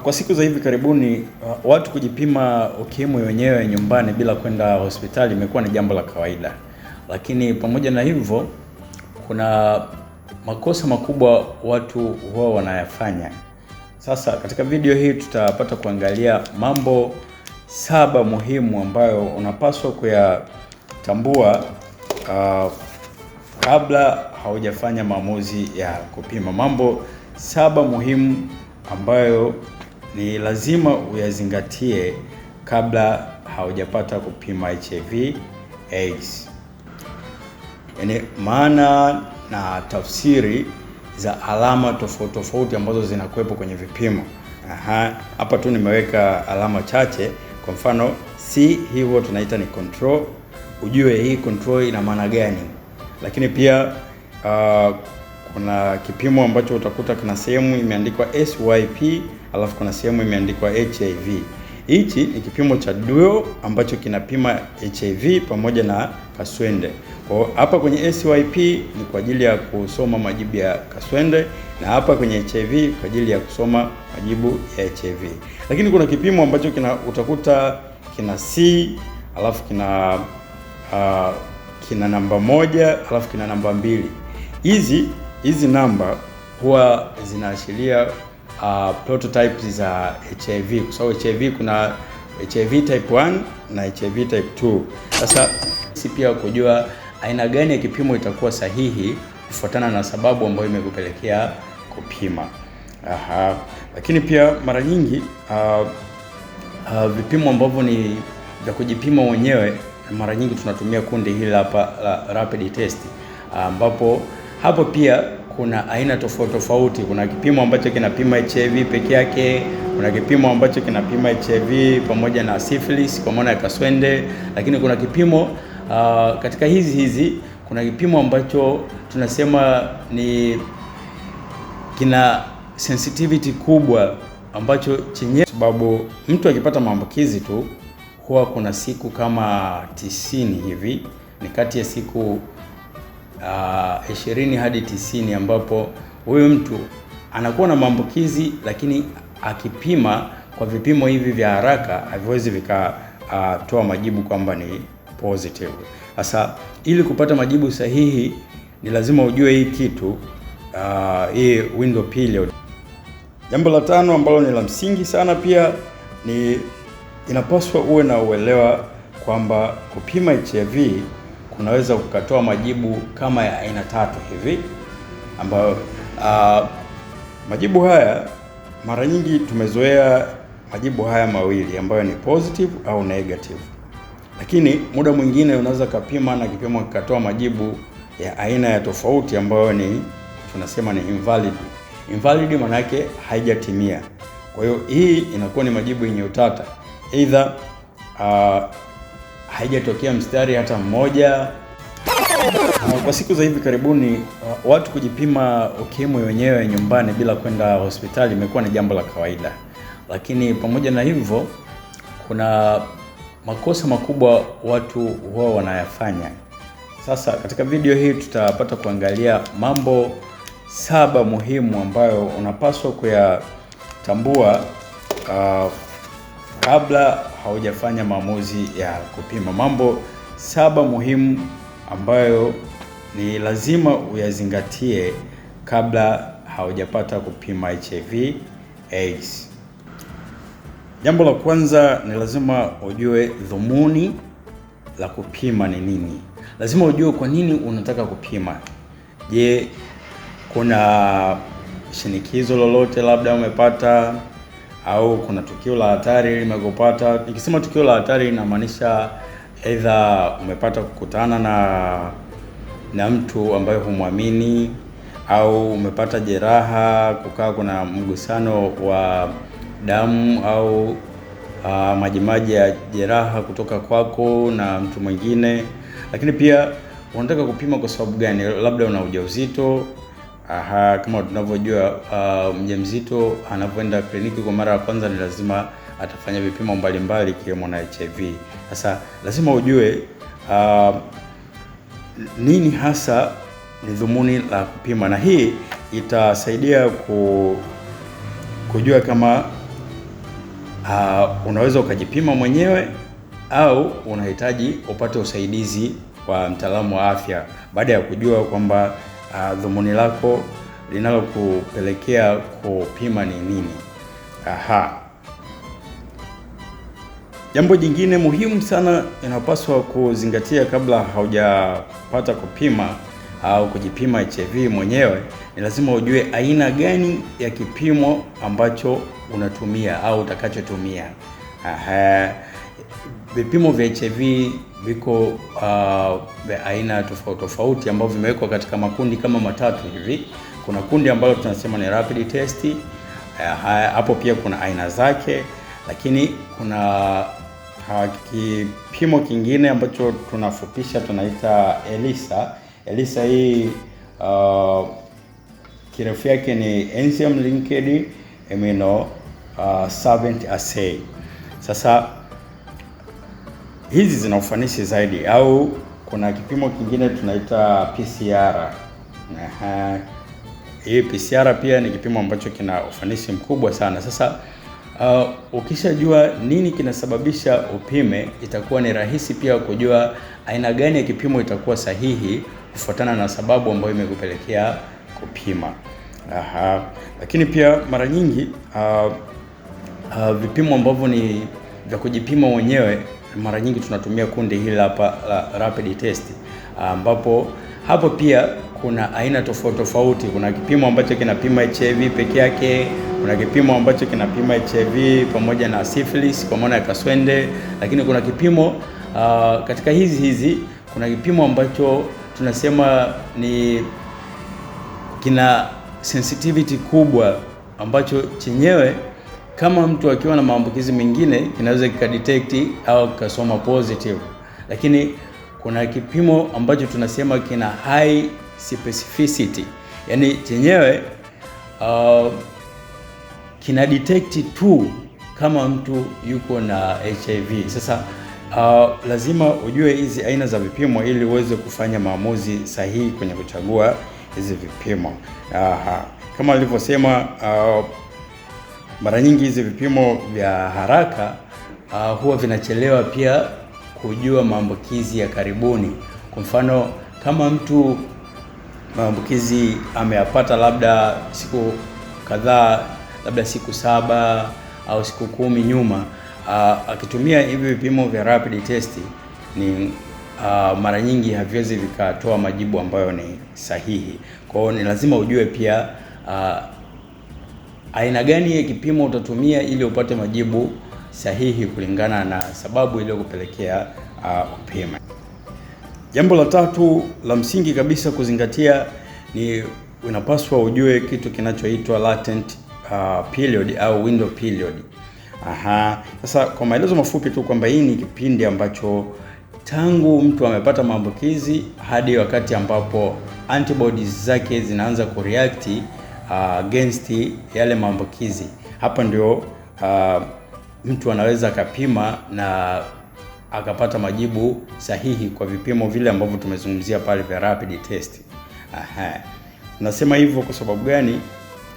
Kwa siku za hivi karibuni watu kujipima ukimwi wenyewe nyumbani bila kwenda hospitali imekuwa ni jambo la kawaida. Lakini pamoja na hivyo kuna makosa makubwa watu huwa wanayafanya. Sasa katika video hii tutapata kuangalia mambo 7 muhimu ambayo unapaswa kuyatambua kabla haujafanya maamuzi ya kupima. Mambo 7 muhimu ambayo ni lazima uyazingatie kabla haujapata kupima HIV/AIDS. Yaani maana na tafsiri za alama tofauti ambazo zinakuwepo kwenye vipimo. Hapa tu nimeweka alama chache. Kwa mfano C, hivyo tunaita ni control. Ujue hii control ina maana gani. Lakini pia kuna kipimo ambacho utakuta kuna sehemu imeandikwa SYP, alafu kuna sehemu imeandikwa HIV. Hichi ni kipimo cha duo ambacho kinapima HIV pamoja na kaswende. Kwa hapa kwenye SYP ni kwa ajili ya kusoma majibu ya kaswende, na hapa kwenye HIV kwa ajili ya kusoma majibu ya HIV. Lakini kuna kipimo ambacho utakuta kina C, alafu kina namba 1, alafu kina namba 2. Hizi namba huwa zinaashiria prototypes za HIV, kwa sababu HIV kuna HIV type 1 na HIV type 2. Sasa sisi pia kujua aina gani ya kipimo itakuwa sahihi kufuatana na sababu ambayo imekupelekea kupima. Lakini pia mara nyingi vipimo ambavyo ni vya kujipima wenyewe, mara nyingi tunatumia kundi hili hapa la rapid test, ambapo hapo pia kuna aina tofauti. Kuna kipimo ambacho kinapima HIV peke yake, kuna kipimo ambacho kinapima HIV pamoja na syphilis kwa maana ya kaswende, lakini kuna kipimo katika hizi kuna kipimo ambacho tunasema ni kina sensitivity kubwa, ambacho chenye sababu mtu akipata maambukizi tu huwa kuna siku kama 90 hivi, ni kati ya siku 20 hadi 90 ambapo huyu mtu anakuwa na maambukizi, lakini akipima kwa vipimo hivi vya haraka haviwezi vikatoa majibu kwamba ni positive. Sasa ili kupata majibu sahihi ni lazima ujue hii kitu, hii window period. Jambo la 5 ambalo ni la msingi sana pia ni inapaswa uwe na uelewa kwamba kupima HIV kunaweza kukatoa majibu kama ya aina 3 hivi, ambayo majibu haya mara nyingi tumezoea majibu haya mawili ambayo ni positive au negative. Lakini muda mwingine unaweza kupima na kipimo kikatoa majibu ya aina ya tofauti ambayo ni tunasema ni invalid. Invalid maana yake haijatimia. Kwa hiyo hii inakuwa ni majibu yenye utata. Either haijatokea mstari hata mmoja. Kwa siku za hivi karibuni watu kujipima ukimwi wenyewe nyumbani bila kwenda hospitali imekuwa ni jambo la kawaida. Lakini pamoja na hivyo kuna makosa makubwa watu huwa wanayafanya. Sasa katika video hii tutapata kuangalia mambo 7 muhimu ambayo unapaswa kuyatambua kabla haujafanya maamuzi ya kupima. Mambo 7 muhimu ambayo ni lazima uyazingatie kabla haujapata kupima HIV/AIDS. Jambo la kwanza ni lazima ujue dhumuni la kupima ni nini. Lazima ujue kwa nini unataka kupima. Je, kuna shinikizo lolote labda umepata, au kuna tukio la hatari limekupata? Nikisema tukio la hatari inamaanisha either umepata kukutana na mtu ambaye humwamini, au umepata jeraha, kukaa kuna mgusano wa damu au majimaji ya jeraha kutoka kwako na mtu mwingine. Lakini pia unataka kupima kwa sababu gani? Labda una ujauzito. Kama tunavyojua mjamzito anapoenda kliniki kwa mara ya kwanza ni lazima atafanya vipimo mbalimbali ikiwemo na HIV. Sasa lazima ujue nini hasa ni dhumuni la kupima, na hii itasaidia kujua kama unaweza ukajipima mwenyewe au unahitaji upate usaidizi wa mtaalamu wa afya baada ya kujua kwamba dhumuni lako linalokupelekea kupima ni nini. Jambo jingine muhimu sana inapaswa kuzingatia kabla haujapata kupima au kujipima HIV mwenyewe, ni lazima ujue aina gani ya kipimo ambacho unatumia au utakachotumia. Vipimo vya HIV viko vya aina tofauti tofauti ambavyo vimewekwa katika makundi kama matatu hivi. Kuna kundi ambalo tunasema ni rapid test. Hapo pia kuna aina zake, lakini kuna kipimo kingine ambacho tunafupisha tunaita ELISA. ELISA hii kirefu yake ni Enzyme Linked Immunosurveillance Assay. Sasa hizi zina ufanisi zaidi, au kuna kipimo kingine tunaita PCR. Hii PCR pia ni kipimo ambacho kina ufanisi mkubwa sana. Sasa ukishajua nini kinasababisha upime, itakuwa ni rahisi pia kujua aina gani ya kipimo itakuwa sahihi kufuatana na sababu ambayo imekupelekea kupima. Lakini pia mara nyingi vipimo ambavyo ni vya kujipima mwenyewe, mara nyingi tunatumia kundi hili hapa la rapid test, ambapo hapo pia kuna aina tofauti tofauti. Kuna kipimo ambacho kinapima HIV peke yake, kuna kipimo ambacho kinapima HIV pamoja na syphilis kwa maana ya kaswende, lakini kuna kipimo katika hizi kuna kipimo ambacho tunasema ni kina sensitivity kubwa, ambacho chenyewe kama mtu akiwa na maambukizi mengine kinaweza kikadetect au kasoma positive. Lakini kuna kipimo ambacho tunasema kina high specificity, yani chenyewe kina detect tu kama mtu yuko na HIV. Sasa lazima ujue hizi aina za vipimo ili uweze kufanya maamuzi sahihi kwenye kuchagua hizi vipimo. Kama nilivyosema, mara nyingi hizi vipimo vya haraka huwa vinachelewa pia kujua maambukizi ya karibuni. Kwa mfano, kama mtu maambukizi ameyapata labda siku kadhaa, labda siku 7 au siku 10 nyuma, akitumia hivi vipimo vya rapid test ni mara nyingi haviwezi vikatoa majibu ambayo ni sahihi. Kwa hiyo ni lazima ujue pia aina gani ya kipimo utatumia ili upate majibu sahihi kulingana na sababu iliyokupelekea upime. Jambo la tatu la msingi kabisa kuzingatia ni unapaswa ujue kitu kinachoitwa latent period au window period. Sasa kwa maelezo mafupi tu kwamba hii ni kipindi ambacho tangu mtu amepata maambukizi hadi wakati ambapo antibodies zake zinaanza kureact against yale maambukizi. Hapa ndio mtu anaweza akapima na akapata majibu sahihi kwa vipimo vile ambavyo tumezungumzia pale vya rapid test. Nasema hivyo kwa sababu gani?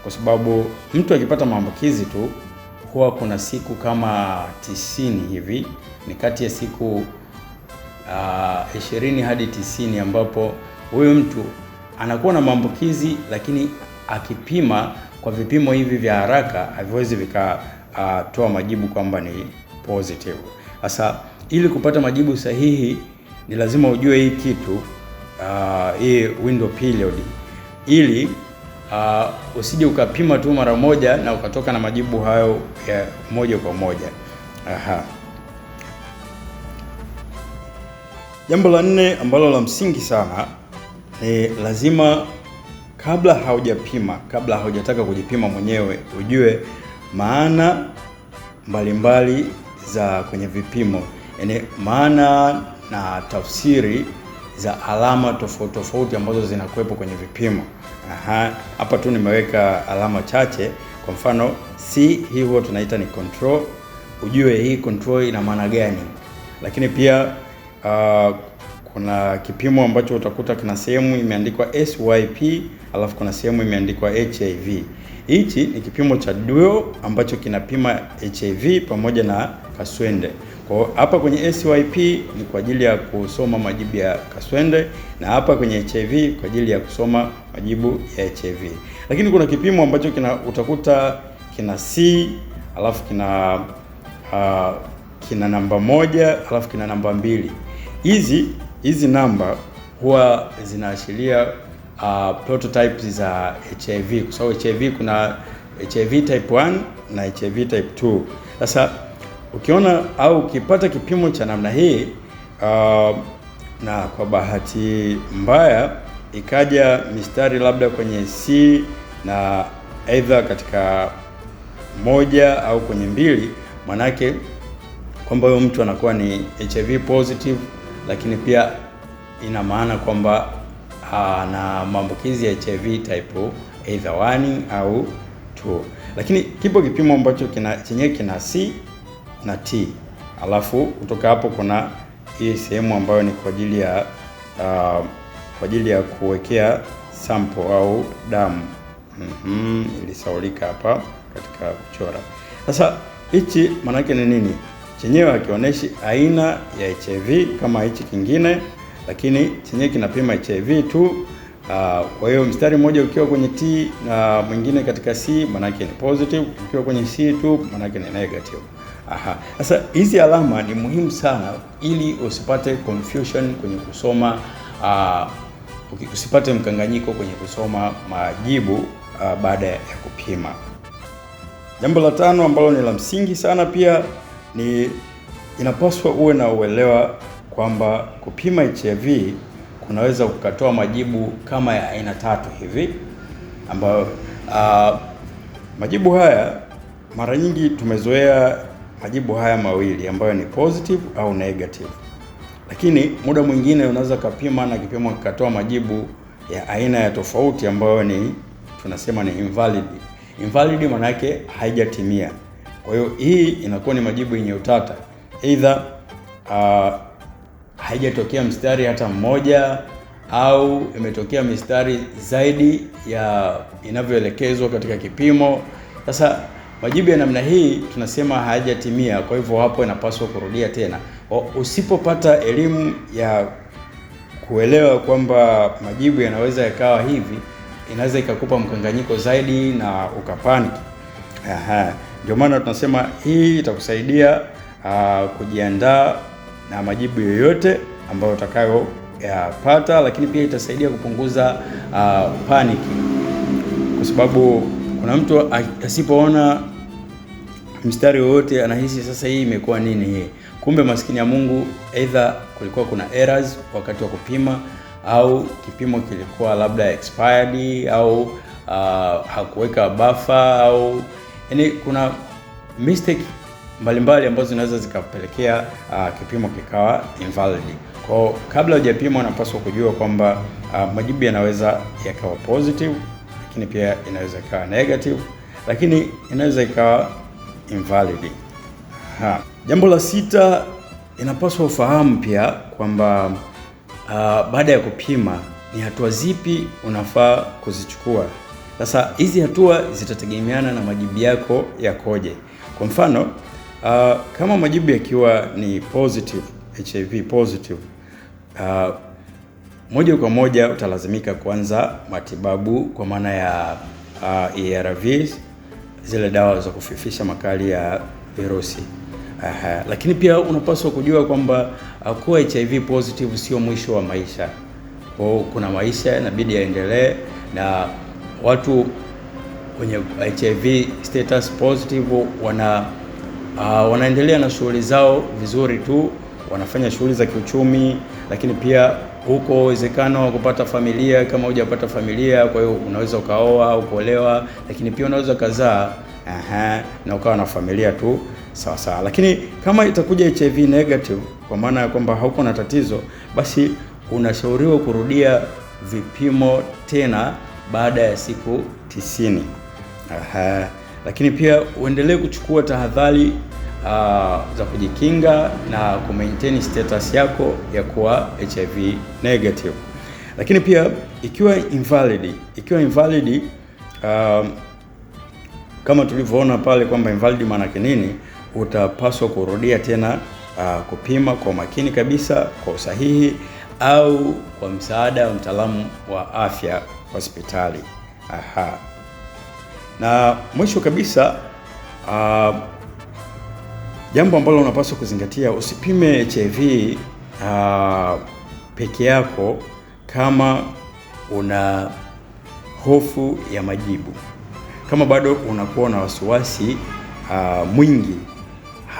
Kwa sababu mtu akipata maambukizi tu huwa kuna siku kama 90 hivi, ni kati ya siku 20 hadi 90 ambapo huyo mtu anakuwa na maambukizi, lakini akipima kwa vipimo hivi vya haraka haviwezi vikatoa majibu kwamba ni positive. Sasa ili kupata majibu sahihi ni lazima ujue hii kitu, hii window period, ili usije ukapima tu mara moja na ukatoka na majibu hayo ya moja kwa moja. Jambo la 4 ambalo la msingi sana ni lazima kabla haujataka kujipima mwenyewe, ujue maana mbalimbali za kwenye vipimo, yani maana na tafsiri za alama tofauti tofauti ambazo zinakuwepo kwenye vipimo. Hapa tu nimeweka alama chache. Kwa mfano C, hii huwa tunaita ni control. Ujue hii control ina maana gani. Lakini pia kuna kipimo ambacho utakuta kuna sehemu imeandikwa SYP, alafu kuna sehemu imeandikwa HIV. Hichi ni kipimo cha dual ambacho kinapima HIV pamoja na kaswende. Kwa hapa kwenye SYP ni kwa ajili ya kusoma majibu ya kaswende, na hapa kwenye HIV kwa ajili ya kusoma majibu ya HIV. Lakini kuna kipimo ambacho utakuta kina C, alafu kina namba 1, alafu kina namba 2. Hizi namba huwa zinaashiria prototypes za HIV, kwa sababu HIV kuna HIV type 1 na HIV type 2. Sasa ukiona au ukipata kipimo cha namna hii na kwa bahati mbaya ikaja mistari labda kwenye C na either katika 1 au kwenye 2, manake kwamba huyo mtu anakuwa ni HIV positive, lakini pia ina maana kwamba na maambukizi ya HIV type either 1 au 2. Lakini kipo kipimo ambacho chenyewe kina C na T, alafu kutoka hapo kuna hii sehemu ambayo ni kwa ajili ya kuwekea sample au damu. Ilisaulika hapa katika kuchora. Sasa hichi maana yake ni nini? Chenyewe hakionyeshi aina ya HIV kama hichi kingine, lakini chenyewe kinapima HIV tu. Kwa hiyo mstari mmoja ukiwa kwenye T na mwingine katika C, maana yake ni positive, ukiwa kwenye C tu maana yake ni negative. Sasa hizi alama ni muhimu sana ili usipate confusion kwenye kusoma, usipate mkanganyiko kwenye kusoma majibu baada ya kupima. Jambo la 5 ambalo ni la msingi sana pia ni inapaswa uwe na uelewa kwamba kupima HIV kunaweza kukatoa majibu kama ya aina 3 hivi, ambayo majibu haya mara nyingi tumezoea majibu haya mawili ambayo ni positive au negative. Lakini muda mwingine unaweza kupima na kipimo kikatoa majibu ya aina ya tofauti ambayo ni tunasema ni invalid. Invalid maana yake haijatimia. Kwa hiyo hii inakuwa ni majibu yenye utata. Either haijatokea mstari hata mmoja au imetokea mistari zaidi ya inavyoelekezwa katika kipimo. Sasa majibu ya namna hii tunasema hayajatimia, kwa hivyo hapo inapaswa kurudia tena. Usipopata elimu ya kuelewa kwamba majibu yanaweza yakawa hivi, inaweza ikakupa mkanganyiko zaidi na ukapanic. Ndio maana tunasema hii itakusaidia kujiandaa na majibu yoyote ambayo utakayopata, lakini pia itasaidia kupunguza panic, kwa sababu kuna mtu asipoona mstari wowote anahisi sasa hii imekuwa nini hii. Kumbe maskini ya Mungu, either kulikuwa kuna errors wakati wa kupima, au kipimo kilikuwa labda expired, au hakuweka buffer, au yani kuna mistake mbalimbali ambazo zinaweza zikapelekea kipimo kikawa invalid. Kwa kabla hujapima unapaswa kujua kwamba majibu yanaweza yakawa positive, lakini pia inaweza ikawa negative, lakini inaweza ikawa invalid. Jambo la 6, inapaswa ufahamu pia kwamba baada ya kupima ni hatua zipi unafaa kuzichukua. Sasa hizi hatua zitategemeana na majibu yako yakoje. Kwa mfano, kama majibu yakiwa ni positive, HIV positive, moja kwa moja utalazimika kuanza matibabu kwa maana ya ARVs, zile dawa za kufifisha makali ya virusi. Lakini pia unapaswa kujua kwamba kuwa HIV positive sio mwisho wa maisha. Kuna maisha inabidi yaendelee, na watu wenye HIV status positive wanaendelea na shughuli zao vizuri tu, wanafanya shughuli za kiuchumi, lakini pia huko uwezekano wa kupata familia kama hujapata familia, kwa hiyo unaweza ukaoa au kuolewa, lakini pia unaweza kuzaa na ukawa na familia tu sawa sawa. Lakini kama itakuja HIV negative, kwa maana ya kwamba hauko na tatizo, basi unashauriwa kurudia vipimo tena baada ya siku 90. Lakini pia uendelee kuchukua tahadhari za kujikinga na kumaintain status yako ya kuwa HIV negative. Lakini pia ikiwa invalid, kama tulivyoona pale kwamba invalid maana yake nini, utapaswa kurudia tena kupima kwa makini kabisa, kwa usahihi, au kwa msaada wa mtaalamu wa afya hospitali. Na mwisho kabisa, jambo ambalo unapaswa kuzingatia, usipime HIV peke yako kama una hofu ya majibu. Kama bado unakuwa na wasiwasi mwingi,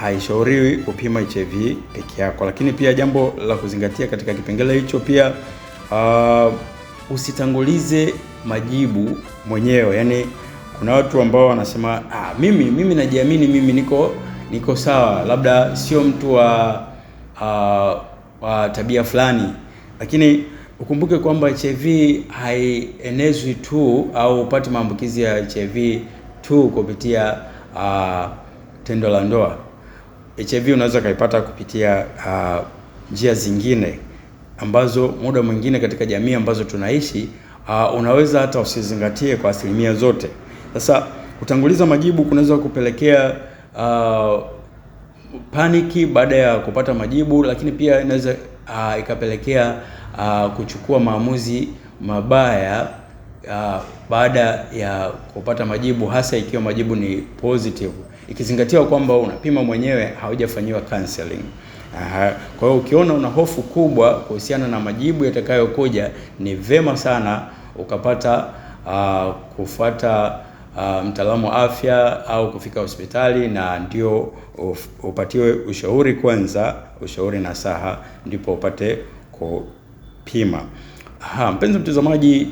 haishauriwi kupima HIV peke yako. Lakini pia jambo la kuzingatia katika kipengele hicho pia, usitangulize majibu mwenyewe. Yaani kuna watu ambao wanasema mimi najiamini, mimi niko sawa, labda sio mtu wa tabia fulani. Lakini ukumbuke kwamba HIV haienezwi tu au upate maambukizi ya HIV tu kupitia tendo la ndoa. HIV unaweza kaipata kupitia njia zingine ambazo muda mwingine katika jamii ambazo tunaishi unaweza hata usizingatie kwa asilimia zote. Sasa kutanguliza majibu kunaweza kupelekea paniki baada ya kupata majibu, lakini pia inaweza ikapelekea kuchukua maamuzi mabaya baada ya kupata majibu, hasa ikiwa majibu ni positive, ikizingatiwa kwamba unapima mwenyewe, haujafanyiwa counseling. Kwa hiyo ukiona una hofu kubwa kuhusiana na majibu yatakayokuja, ni vema sana ukapata kufuata mtaalamu wa afya au kufika hospitali, na ndio upatiwe ushauri kwanza, ushauri nasaha, ndipo upate kupima. Mpenzi mtazamaji,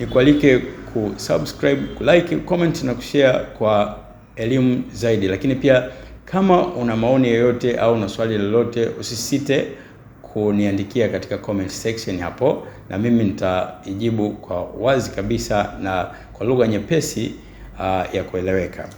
nikualike kusubscribe, kulike, comment na kushare kwa elimu zaidi. Lakini pia kama una maoni yoyote au una swali lolote, usisite kuniandikia katika comment section hapo, na mimi nitaijibu kwa wazi kabisa na kwa lugha nyepesi ya kueleweka.